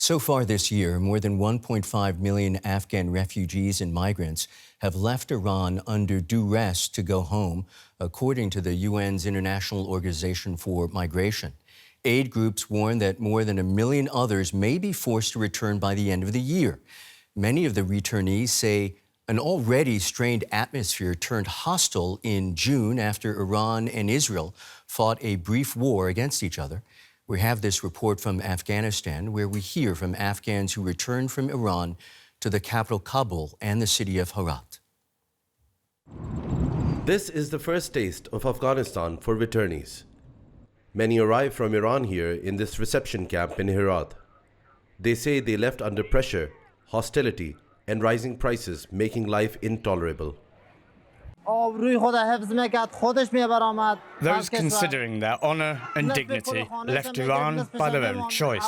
So far this year, more than 1.5 million Afghan refugees and migrants have left Iran under duress to go home, according to the UN's International Organization for Migration. Aid groups warn that more than 1 million others may be forced to return by the end of the year. Many of the returnees say an already strained atmosphere turned hostile in June after Iran and Israel fought a brief war against each other. We have this report from Afghanistan, where we hear from Afghans who returned from Iran to the capital Kabul and the city of Herat. This is the first taste of Afghanistan for returnees. Many arrive from Iran here in this reception camp in Herat. They say they left under pressure, hostility, and rising prices, making life intolerable. Those considering their honor and dignity left Iran by their own choice.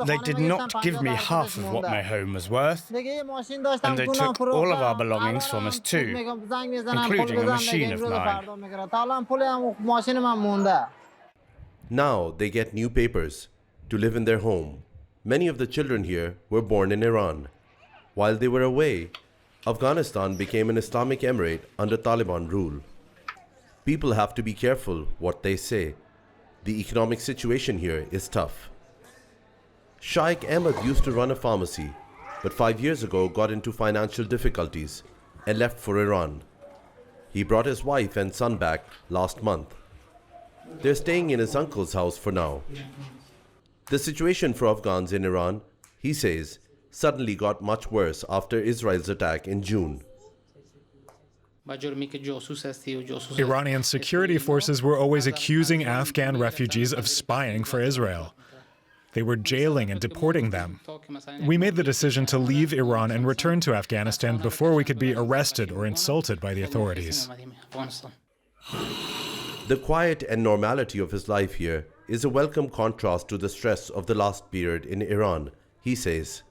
They did not give me half of what my home was worth, and they took all of our belongings from us too, including a machine of mine. Now they get new papers to live in their home. Many of the children here were born in Iran. While they were away, Afghanistan became an Islamic emirate under Taliban rule. People have to be careful what they say. The economic situation here is tough. Shaikh Ahmed used to run a pharmacy, but 5 years ago got into financial difficulties and left for Iran. He brought his wife and son back last month. They're staying in his uncle's house for now. The situation for Afghans in Iran, he says, suddenly got much worse after Israel's attack in June. Iranian security forces were always accusing Afghan refugees of spying for Israel. They were jailing and deporting them. We made the decision to leave Iran and return to Afghanistan before we could be arrested or insulted by the authorities. The quiet and normality of his life here is a welcome contrast to the stress of the last period in Iran, he says.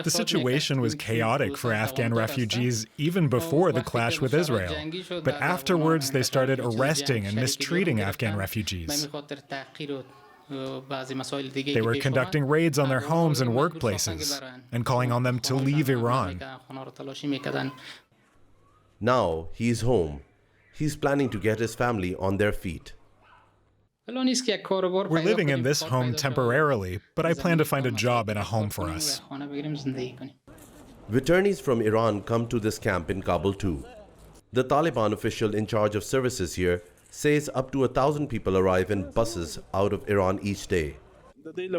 The situation was chaotic for Afghan refugees even before the clash with Israel. But afterwards, they started arresting and mistreating Afghan refugees. They were conducting raids on their homes and workplaces and calling on them to leave Iran. Now he's home. He's planning to get his family on their feet. We're living in this home temporarily, but I plan to find a job in a home for us. Returnees from Iran come to this camp in Kabul too. The Taliban official in charge of services here says up to 1,000 people arrive in buses out of Iran each day. You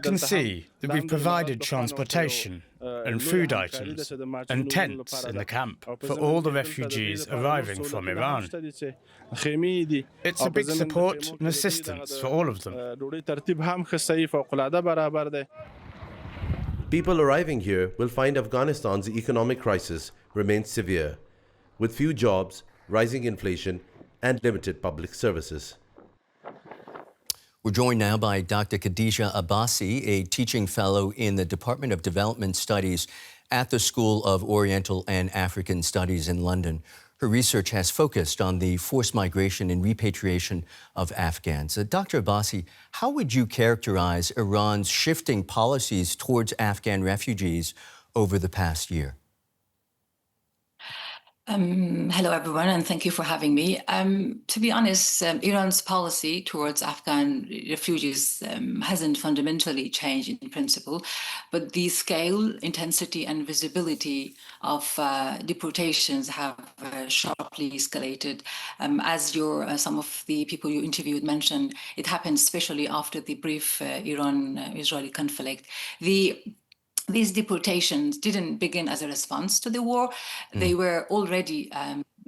can see that we've provided transportation and food items and tents in the camp for all the refugees arriving from Iran. It's a big support and assistance for all of them. People arriving here will find Afghanistan's economic crisis remains severe, with few jobs, rising inflation, and limited public services. We're joined now by Dr. Khadija Abbasi, a teaching fellow in the Department of Development Studies at the School of Oriental and African Studies in London. Her research has focused on the forced migration and repatriation of Afghans. Dr. Abbasi, how would you characterize Iran's shifting policies towards Afghan refugees over the past year? Hello, everyone, and thank you for having me. To be honest, Iran's policy towards Afghan refugees hasn't fundamentally changed in principle, but the scale, intensity, and visibility of deportations have sharply escalated. As some of the people you interviewed mentioned, it happened especially after the brief Iran-Israeli conflict. These deportations didn't begin as a response to the war. They were already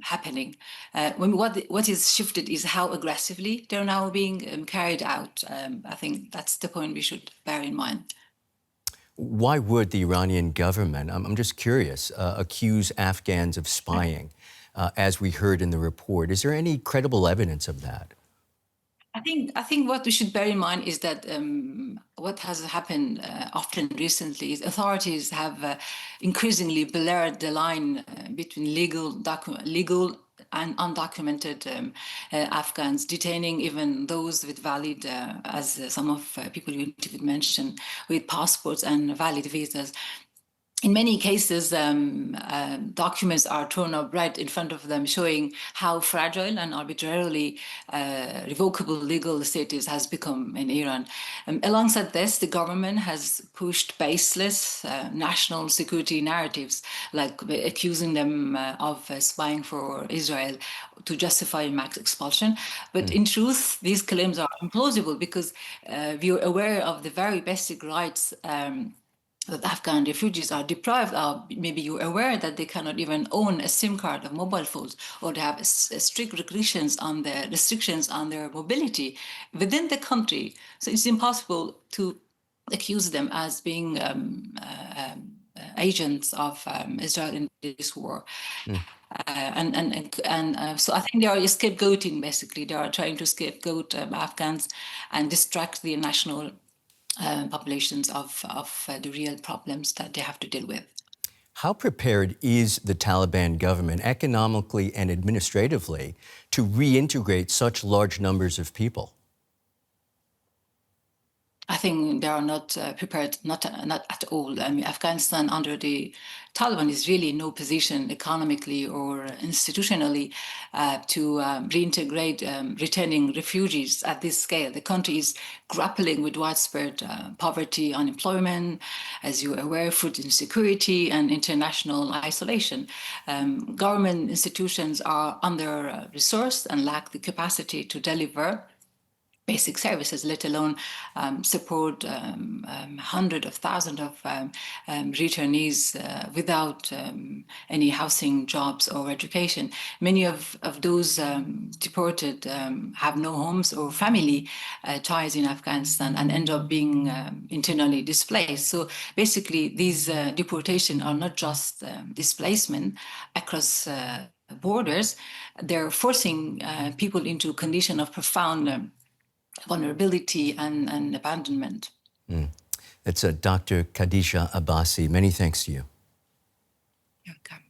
happening. What is shifted is how aggressively they're now being carried out. I think that's the point we should bear in mind. Why would the Iranian government, I'm just curious, accuse Afghans of spying, as we heard in the report? Is there any credible evidence of that? I think what we should bear in mind is that what has happened often recently is authorities have increasingly blurred the line between legal and undocumented Afghans, detaining even those with valid, as some of people you mentioned, with passports and valid visas. In many cases, documents are thrown up right in front of them, showing how fragile and arbitrarily revocable legal status has become in Iran. Alongside this, the government has pushed baseless national security narratives, like accusing them of spying for Israel to justify mass expulsion. But in truth, these claims are implausible because we are aware of the very basic rights that Afghan refugees are deprived of. Maybe you're aware that they cannot even own a SIM card of mobile phones, or they have strict restrictions on their mobility within the country. So it's impossible to accuse them as being agents of Israel in this war. So I think they are scapegoating, basically. They are trying to scapegoat Afghans and distract the national populations of the real problems that they have to deal with. How prepared is the Taliban government economically and administratively to reintegrate such large numbers of people? I think they are not prepared, not at all. I mean, Afghanistan under the Taliban is really in no position economically or institutionally to reintegrate returning refugees at this scale. The country is grappling with widespread poverty, unemployment, as you're aware, food insecurity, and international isolation. Government institutions are under-resourced and lack the capacity to deliver basic services, let alone support hundreds of thousands of returnees without any housing, jobs, or education. Many of those deported have no homes or family ties in Afghanistan and end up being internally displaced. So basically, these deportations are not just displacement across borders. They're forcing people into a condition of profound vulnerability and abandonment. It's Dr. Khadija Abbasi. Many thanks to you. You're welcome.